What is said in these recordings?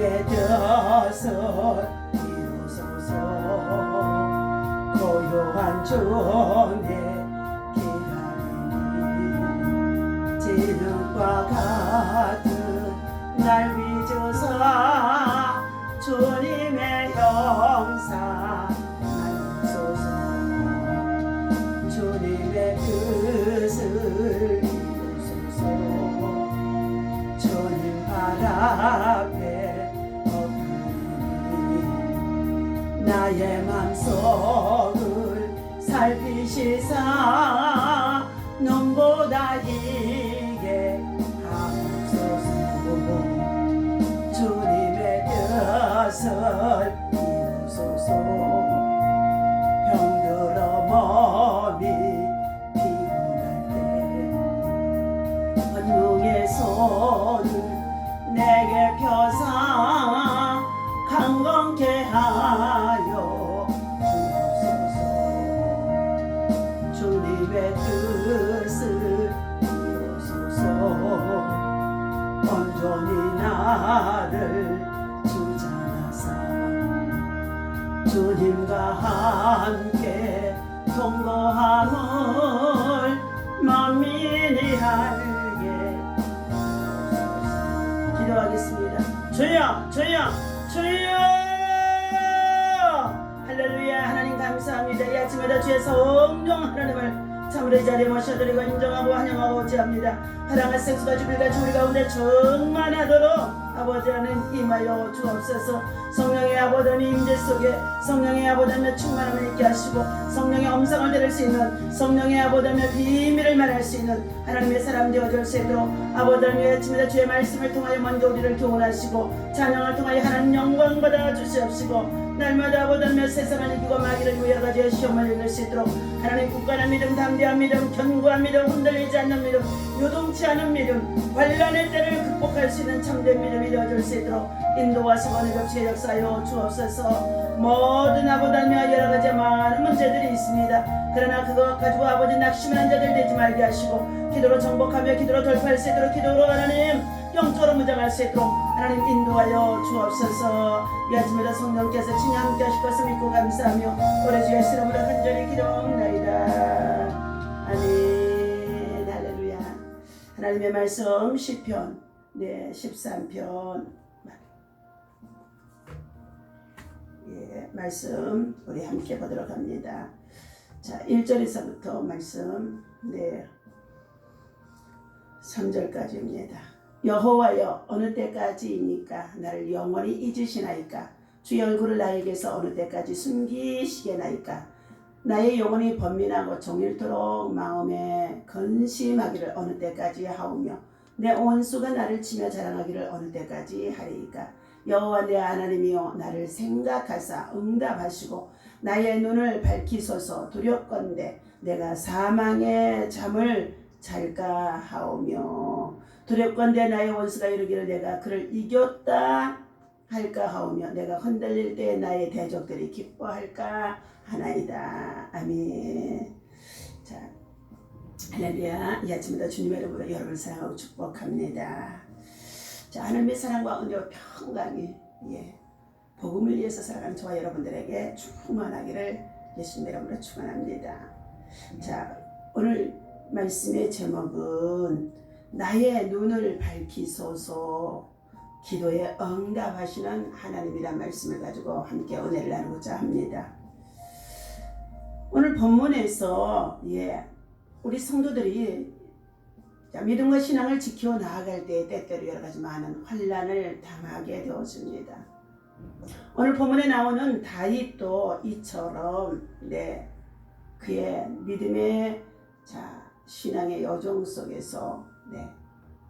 주님의 뜻을 이루소서. 고요한 주의 기다림이 진흙과 같은 날 빚으사 주님의 형상 하소서. 주님의 뜻을 이루소서. 주님 발 앞에 엎드리니 나의 맘속을 살피시사 눈보다 이게 하옵소서. 주님의 뜻을 이루소서. 병들어 몸이 피곤할 때 권능의 손을 내게 펴사 강건케 하여 주옵소서. 주님의 뜻을 이루소서. 온전히 나를 주장하사 주님과 함께 동거함을 만민이 알게 하옵소서. 기도하겠습니다. 주여 주여 주여. 할렐루야. 하나님 감사합니다. 이 아침마다 주의 성령 하나님을 참으로 이 자리에 모셔드리고 인정하고 환영하고 어찌합니다. 파랑한 생수가 주빌같이 우리 가운데 충만하도록 아버지 하나님 임하여 주옵소서. 성령의 아버지의 임재 속에 성령의 아버지의 충만함을 있게 하시고 성령의 엄상을 들을 수 있는 성령의 아버지의 비밀을 말할 수 있는 하나님의 사람 되어줄 수 있도록 아버지 하나님 아침마다 주의 말씀을 통하여 먼저 우리를 교훈하시고 찬양을 통하여 하나님 영광 받아 주시옵시고 날마다 아버지 하나님 세상을 이기고 마귀를 여러 가지의 시험을 이길 수 있도록 하나님 굳건한 믿음, 담대한 믿음, 견고한 믿음, 흔들리지 않는 믿음, 요동치 않은 믿음, 환난의 때를 극복할 수 있는 참된 믿음이 되어줄 수 있도록 인도하시고 은혜롭게 역사하여 주옵소서. 모든 아버지 하나님 여러 가지 많은 문제들이 있습니다. 그러나 그것 가지고 아버지 낙심하는 자들 되지 말게 하시고 기도로 정복하며 기도로 돌파할 수 있도록 기도로 하나님 영적으로 무장할 수 있도록 하나님 인도하여 주옵소서. 이 아침마다 성령께서 친히 함께 하실 것을 믿고 감사하며 오래 주의 이름으로 간절히 기도하옵나이다. 아멘. 할렐루야. 하나님의 말씀 시편 13편 말씀 우리 함께 보도록 합니다. 자, 1절에서부터 말씀 3절까지입니다. 여호와여 어느 때까지이니까 나를 영원히 잊으시나이까. 주의 얼굴을 나에게서 어느 때까지 숨기시게나이까. 나의 영혼이 번민하고 종일토록 마음에 근심하기를 어느 때까지 하오며 내 원수가 나를 치며 자랑하기를 어느 때까지 하리이까. 여호와 내 하나님이여 나를 생각하사 응답하시고 나의 눈을 밝히소서. 두렵건대 내가 사망의 잠을 잘까 하오며 두렵건대 나의 원수가 이르기를 내가 그를 이겼다 할까 하오며 내가 흔들릴 때 나의 대적들이 기뻐할까 하나이다. 아멘. 자, 할렐루야. 이 아침마다 주님의 이름으로 여러분을 사랑하고 축복합니다. 자, 하나님의 사랑과 은혜와 평강이 복음을 위해서 살아가는 저와 여러분들에게 충만하기를 예수님의 이름으로 축원합니다. 자, 오늘 말씀의 제목은 나의 눈을 밝히소서. 기도에 응답하시는 하나님이란 말씀을 가지고 함께 은혜를 나누고자 합니다. 오늘 본문에서 우리 성도들이 믿음과 신앙을 지켜 나아갈 때 때때로 여러 가지 많은 환난을 당하게 되어집니다. 오늘 본문에 나오는 다윗도 이처럼 그의 믿음의 신앙의 여정 속에서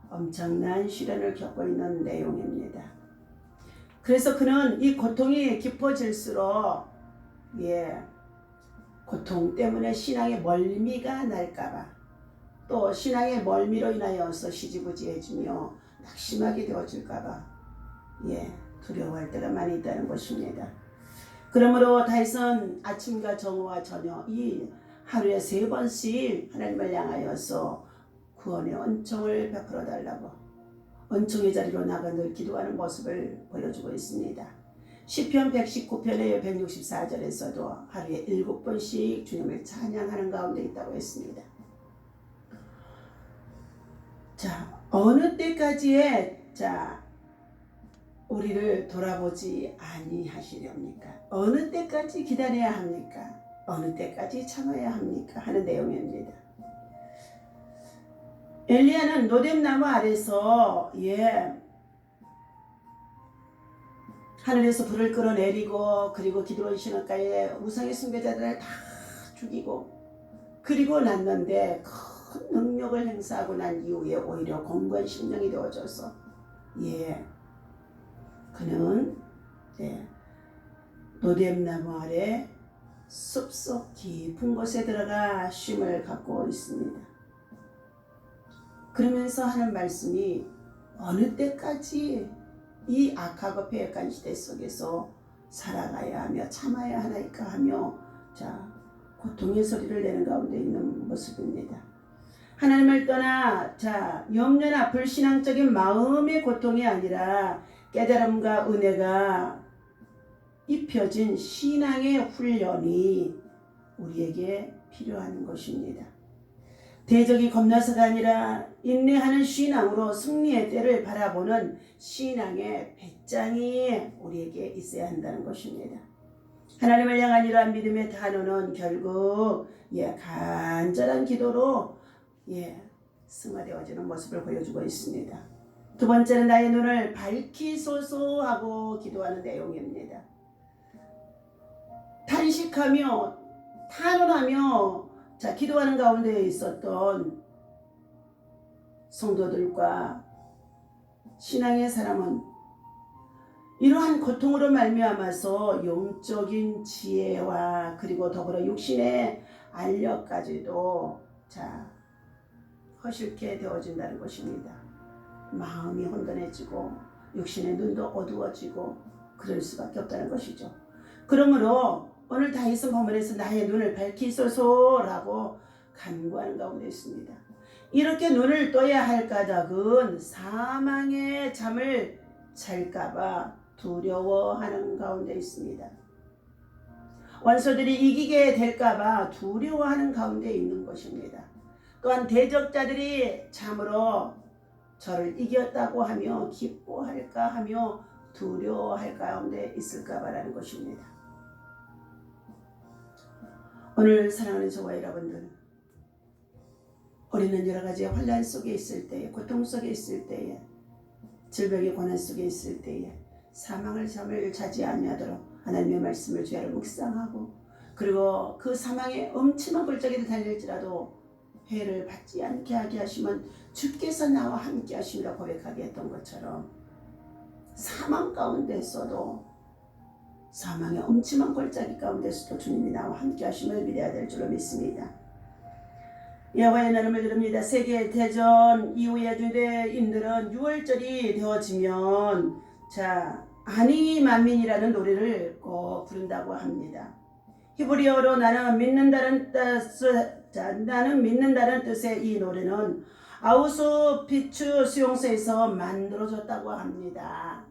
엄청난 시련을 겪고 있는 내용입니다. 그래서 그는 이 고통이 깊어질수록 고통 때문에 신앙의 멀미가 날까봐 또 신앙의 멀미로 인하여서 시지부지해지며 낙심하게 되어질까봐 두려워할 때가 많이 있다는 것입니다. 그러므로 다윗은 아침과 정오와 저녁 이 하루에 3번씩 하나님을 향하여서 구원의 은총을 베풀어 달라고 은총의 자리로 나가 늘 기도하는 모습을 보여주고 있습니다. 시편 119편의 164절에서도 하루에 7번씩 주님을 찬양하는 가운데 있다고 했습니다. 자, 어느 때까지의 우리를 돌아보지 아니하시렵니까? 어느 때까지 기다려야 합니까? 어느 때까지 참아야 합니까? 하는 내용입니다. 엘리야는 노뎀나무 아래서 하늘에서 불을 끌어내리고 그리고 기드론 시냇가에 우상의 숭배자들을 다 죽이고 그리고 났는데 큰 능력을 행사하고 난 이후에 오히려 공건 심령이 되어져서 그는 노뎀나무 아래 숲속 깊은 곳에 들어가 쉼을 갖고 있습니다. 그러면서 하는 말씀이 어느 때까지 이 악하고 패역한 시대 속에서 살아가야 하며 참아야 하나이까 하며 고통의 소리를 내는 가운데 있는 모습입니다. 하나님을 떠나 염려나 불신앙적인 마음의 고통이 아니라 깨달음과 은혜가 입혀진 신앙의 훈련이 우리에게 필요한 것입니다. 대적이 겁나서가 아니라 인내하는 신앙으로 승리의 때를 바라보는 신앙의 배짱이 우리에게 있어야 한다는 것입니다. 하나님을 향한 이러한 믿음의 단어는 결국 간절한 기도로 승화되어지는 모습을 보여주고 있습니다. 두 번째는 나의 눈을 밝히소서 하고 기도하는 내용입니다. 탄식하며 탄원하며 기도하는 가운데 있었던 성도들과 신앙의 사람은 이러한 고통으로 말미암아서 영적인 지혜와 그리고 더불어 육신의 알력까지도 허실게 되어진다는 것입니다. 마음이 혼돈해지고 육신의 눈도 어두워지고 그럴 수밖에 없다는 것이죠. 그러므로 오늘 다윗은 본문에서 나의 눈을 밝히소서라고 간구하는 가운데 있습니다. 이렇게 눈을 떠야 할 까닭은 사망의 잠을 잘까봐 두려워하는 가운데 있습니다. 원수들이 이기게 될까봐 두려워하는 가운데 있는 것입니다. 또한 대적자들이 참으로 저를 이겼다고 하며 기뻐할까 하며 두려워할 가운데 있을까봐라는 것입니다. 오늘 사랑하는 저와 여러분들, 우리는 여러 가지 환난 속에 있을 때에, 고통 속에 있을 때에, 질병의 고난 속에 있을 때에 사망을 잠을 자지 아니하도록 하나님의 말씀을 주야로 묵상하고 그리고 그 사망의 엄침한 골짜기를 달릴지라도 해를 받지 않게 하게 하시면 주께서 나와 함께 하심이라 고백하게 했던 것처럼 사망 가운데서도 사망의 엄침한 골짜기 가운데서도 주님이 나와 함께 하심을 믿어야 될 줄로 믿습니다. 여호와의 나름을 들읍니다. 세계대전 이후에 유대인들은 6월절이 되어지면 아니 만민이라는 노래를 꼭 부른다고 합니다. 히브리어로 나는 믿는다는 뜻의 이 노래는 아우슈비츠 수용소에서 만들어졌다고 합니다.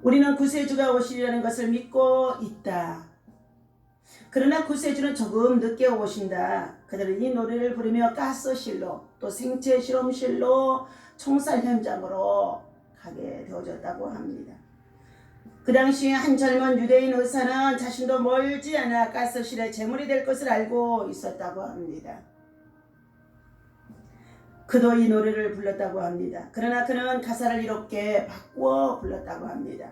우리는 구세주가 오시리라는 것을 믿고 있다. 그러나 구세주는 조금 늦게 오신다. 그들은 이 노래를 부르며 가스실로 또 생체 실험실로 총살 현장으로 가게 되어졌다고 합니다. 그 당시에 한 젊은 유대인 의사는 자신도 멀지 않아 가스실의 제물이 될 것을 알고 있었다고 합니다. 그도 이 노래를 불렀다고 합니다. 그러나 그는 가사를 이렇게 바꾸어 불렀다고 합니다.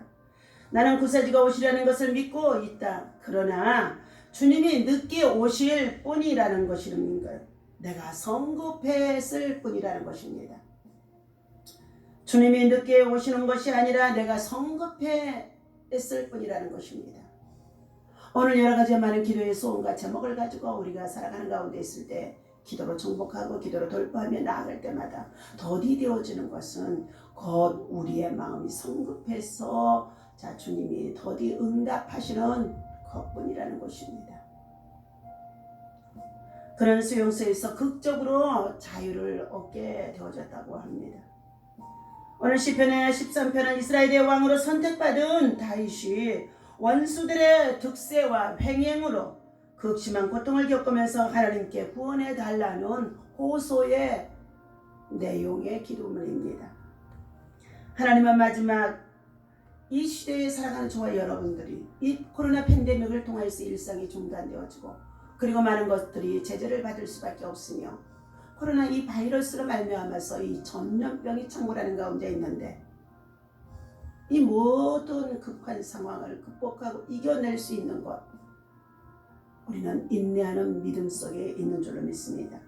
나는 구세주가 오시려는 것을 믿고 있다. 그러나 주님이 늦게 오실 뿐이라는 것인 것. 내가 성급했을 뿐이라는 것입니다. 주님이 늦게 오시는 것이 아니라 내가 성급했을 뿐이라는 것입니다. 오늘 여러 가지 많은 기도의 소원과 제목을 가지고 우리가 살아가는 가운데 있을 때 기도로 정복하고 기도로 돌파하며 나아갈 때마다 더디되어지는 것은 곧 우리의 마음이 성급해서 주님이 더디 응답하시는 것뿐이라는 것입니다. 그런 수용소에서 극적으로 자유를 얻게 되어졌다고 합니다. 오늘 시편의 13편은 이스라엘의 왕으로 선택받은 다윗이 원수들의 득세와 횡행으로 극심한 고통을 겪으면서 하나님께 구원해 달라는 호소의 내용의 기도문입니다. 하나님은 마지막 이 시대에 살아가는 저와 여러분들이 이 코로나 팬데믹을 통해서 일상이 중단되어지고 그리고 많은 것들이 제재를 받을 수밖에 없으며 코로나 이 바이러스로 말미암아서 이 전염병이 창궐하는 가운데 있는데 이 모든 극한 상황을 극복하고 이겨낼 수 있는 것, 우리는 인내하는 믿음 속에 있는 줄로 믿습니다.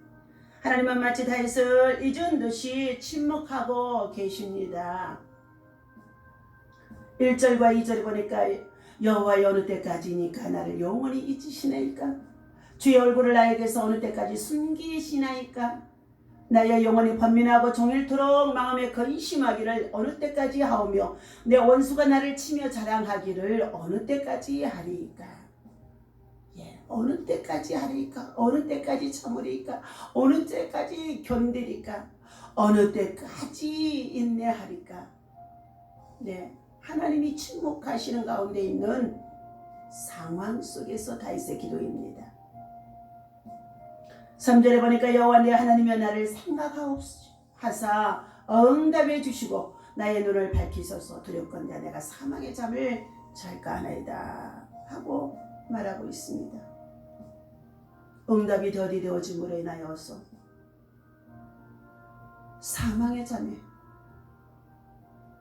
하나님은 마치 다윗을 잊은 듯이 침묵하고 계십니다. 1절과 2절에 보니까 여호와여 어느 때까지니까 나를 영원히 잊으시나이까? 주의 얼굴을 나에게서 어느 때까지 숨기시나이까? 나의 영혼이 번민하고 종일토록 마음에 근심하기를 어느 때까지 하오며 내 원수가 나를 치며 자랑하기를 어느 때까지 하리이까? 어느 때까지 하리이까? 어느 때까지 참으리이까? 어느 때까지 견디리까? 어느 때까지 인내하리까? 네, 하나님이 침묵하시는 가운데 있는 상황 속에서 다윗의 기도입니다. 3절에 보니까 여호와 내 하나님이여 나를 생각하옵소서 응답해 주시고 나의 눈을 밝히소서. 두렵건대 내가 사망의 잠을 잘까 하나이다 하고 말하고 있습니다. 응답이 더디 되어짐으로 인하여서 사망의 잠에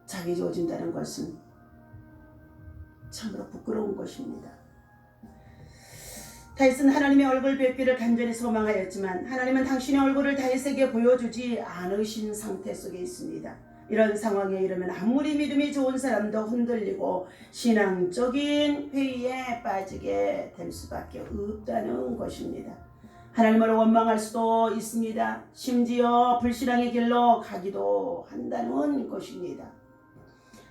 잠이 주어진다는 것은 참으로 부끄러운 것입니다. 다윗은 하나님의 얼굴 뵙기를 간절히 소망하였지만 하나님은 당신의 얼굴을 다윗에게 보여주지 않으신 상태 속에 있습니다. 이런 상황에 이르면 아무리 믿음이 좋은 사람도 흔들리고 신앙적인 회의에 빠지게 될 수밖에 없다는 것입니다. 하나님을 원망할 수도 있습니다. 심지어 불신앙의 길로 가기도 한다는 것입니다.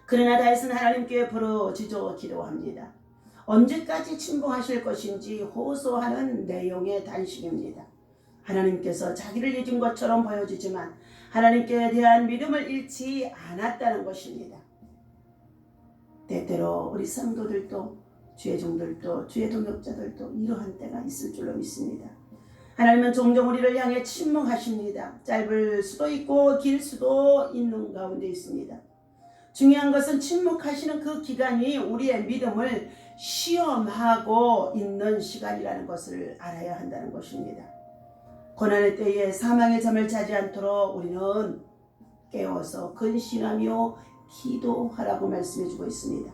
그러나 다윗은 하나님께 부르짖어 기도합니다. 언제까지 침묵하실 것인지 호소하는 내용의 단식입니다. 하나님께서 자기를 잊은 것처럼 보여지지만 하나님께 대한 믿음을 잃지 않았다는 것입니다. 때때로 우리 성도들도 주의 종들도 주의 동역자들도 이러한 때가 있을 줄로 믿습니다. 하나님은 종종 우리를 향해 침묵하십니다. 짧을 수도 있고 길 수도 있는 가운데 있습니다. 중요한 것은 침묵하시는 그 기간이 우리의 믿음을 시험하고 있는 시간이라는 것을 알아야 한다는 것입니다. 고난의 때에 사망의 잠을 자지 않도록 우리는 깨워서 근신하며 기도하라고 말씀해주고 있습니다.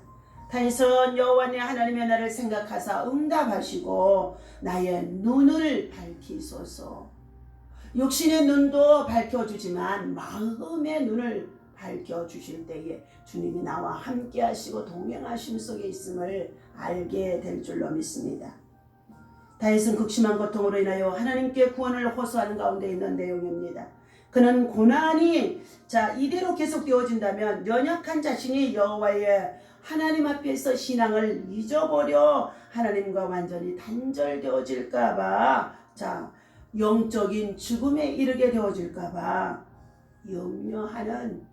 다윗은 여호와 내 하나님의 나를 생각하사 응답하시고 나의 눈을 밝히소서. 육신의 눈도 밝혀주지만 마음의 눈을 밝혀주실 때에 주님이 나와 함께 하시고 동행하심 속에 있음을 알게 될 줄로 믿습니다. 다윗은 극심한 고통으로 인하여 하나님께 구원을 호소하는 가운데 있는 내용입니다. 그는 고난이 이대로 계속되어진다면 연약한 자신이 여호와의 하나님 앞에서 신앙을 잊어버려 하나님과 완전히 단절되어질까봐 영적인 죽음에 이르게 되어질까봐 염려하는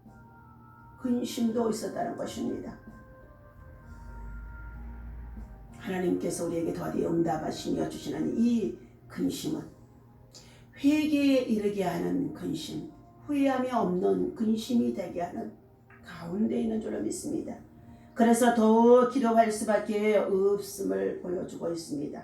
근심도 있었다는 것입니다. 하나님께서 우리에게 더디 응답하시며 주시는 이 근심은 회개에 이르게 하는 근심, 후회함이 없는 근심이 되게 하는 가운데 있는 줄로 믿습니다. 그래서 더욱 기도할 수밖에 없음을 보여주고 있습니다.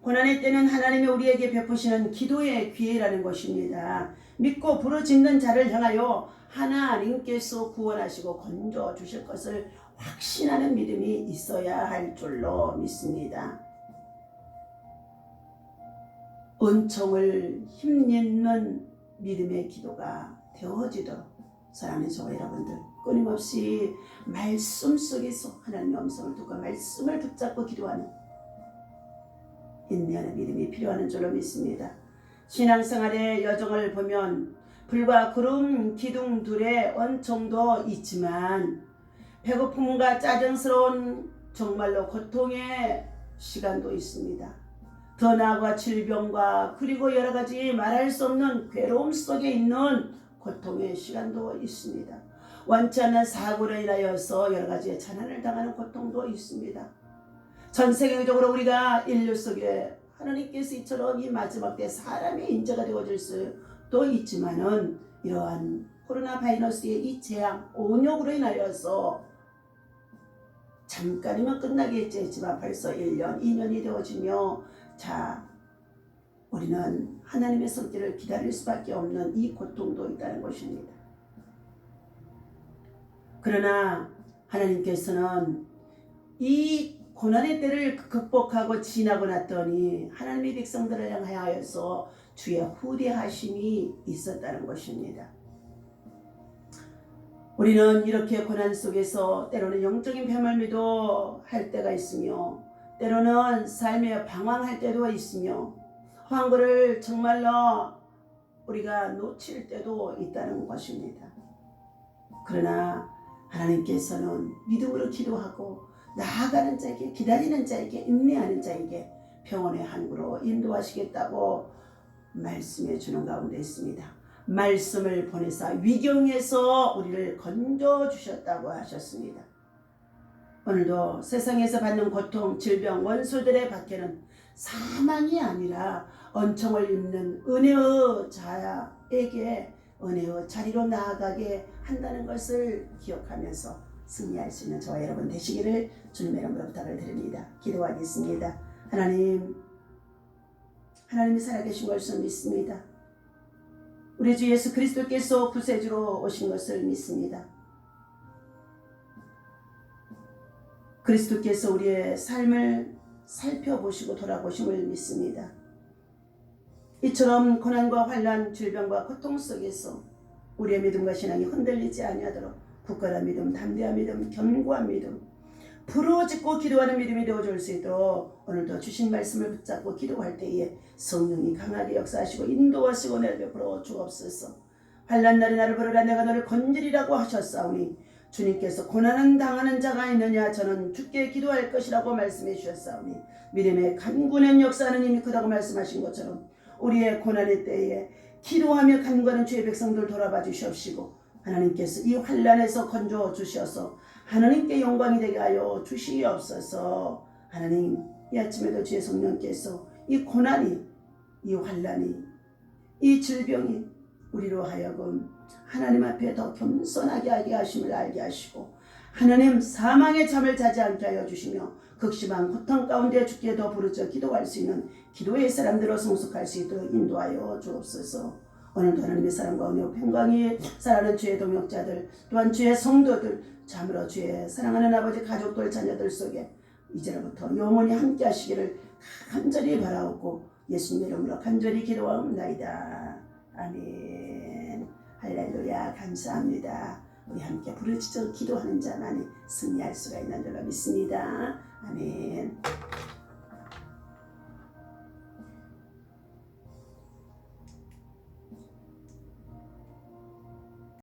고난의 때는 하나님이 우리에게 베푸시는 기도의 기회라는 것입니다. 믿고 부르짖는 자를 향하여 하나님께서 구원하시고 건져주실 것을 확신하는 믿음이 있어야 할 줄로 믿습니다. 은총을 힘입는 믿음의 기도가 되어지도록 사랑하는 저와 여러분들 끊임없이 말씀 속에서 하나님의 음성을 듣고 말씀을 붙잡고 기도하는 인내하는 믿음이 필요한 줄로 믿습니다. 신앙생활의 여정을 보면 불과 구름 기둥 둘의 은총도 있지만 배고픔과 짜증스러운 정말로 고통의 시간도 있습니다. 더 나아가 질병과 그리고 여러 가지 말할 수 없는 괴로움 속에 있는 고통의 시간도 있습니다. 원치 않는 사고로 인하여서 여러 가지의 재난을 당하는 고통도 있습니다. 전 세계적으로 우리가 인류 속에 하나님께서 이처럼 이 마지막 때 사람의 인재가 되어줄 수도 있지만은 이러한 코로나 바이러스의 이 재앙, 온역으로 인하여서 잠깐이면 끝나겠지 했지만 벌써 1년, 2년이 되어지며 자, 우리는 하나님의 손길을 기다릴 수밖에 없는 이 고통도 있다는 것입니다. 그러나 하나님께서는 이 고난의 때를 극복하고 지나고 났더니 하나님의 백성들을 향하여서 주의 후대하심이 있었다는 것입니다. 우리는 이렇게 고난 속에서 때로는 영적인 배멀미도 할 때가 있으며 때로는 삶에 방황할 때도 있으며 환구를 정말로 우리가 놓칠 때도 있다는 것입니다. 그러나 하나님께서는 믿음으로 기도하고 나아가는 자에게, 기다리는 자에게, 인내하는 자에게 평온의 항구로 인도하시겠다고 말씀해 주는 가운데 있습니다. 말씀을 보내사 위경에서 우리를 건져주셨다고 하셨습니다. 오늘도 세상에서 받는 고통, 질병, 원수들의 박해는 사망이 아니라 은총을 입는 은혜의 자에게 은혜의 자리로 나아가게 한다는 것을 기억하면서 승리할 수 있는 저와 여러분 되시기를 주님의 이름으로 부탁을 드립니다. 기도하겠습니다. 하나님이 살아계신 것을 믿습니다. 우리 주 예수 그리스도께서 구세주로 오신 것을 믿습니다. 그리스도께서 우리의 삶을 살펴보시고 돌아보심을 믿습니다. 이처럼 고난과 환난, 질병과 고통 속에서 우리의 믿음과 신앙이 흔들리지 아니하도록 굳건한 믿음, 담대한 믿음, 견고한 믿음, 부르짖고 기도하는 믿음이 되어줄 수 있도록 오늘도 주신 말씀을 붙잡고 기도할 때에 성령이 강하게 역사하시고 인도하시고 내를 베풀어 주옵소서. 환난 날에 나를 부르라 내가 너를 건지리라고 하셨사오니 주님께서 고난은 당하는 자가 있느냐 저는 주께 기도할 것이라고 말씀해 주셨사오니 믿음의 간구는 역사하는 힘이 크다고 말씀하신 것처럼 우리의 고난의 때에 기도하며 간구하는 주의 백성들 돌아봐 주시옵시고 하나님께서 이 환난에서 건져 주셔서 하나님께 영광이 되게 하여 주시옵소서. 하나님 이 아침에도 주의 성령께서 이 고난이, 이 환난이, 이 질병이 우리로 하여금 하나님 앞에 더 겸손하게 하게 하심을 알게 하시고 하나님 사망의 잠을 자지 않게 하여 주시며 극심한 고통 가운데 주께 더 부르짖어 기도할 수 있는 기도의 사람들로 성숙할 수 있도록 인도하여 주옵소서. 오늘도 하나님의 사랑과 은혜와 평강이 살아가는 주의 동역자들 또한 주의 성도들 참으로 주의 사랑하는 아버지 가족들 자녀들 속에 이제로부터 영원히 함께 하시기를 간절히 바라옵고 예수님의 이름으로 간절히 기도하옵나이다. 아멘. 할렐루야. 감사합니다. 우리 함께 부르짖어 기도하는 자만이 승리할 수가 있는 줄로 믿습니다. 아멘.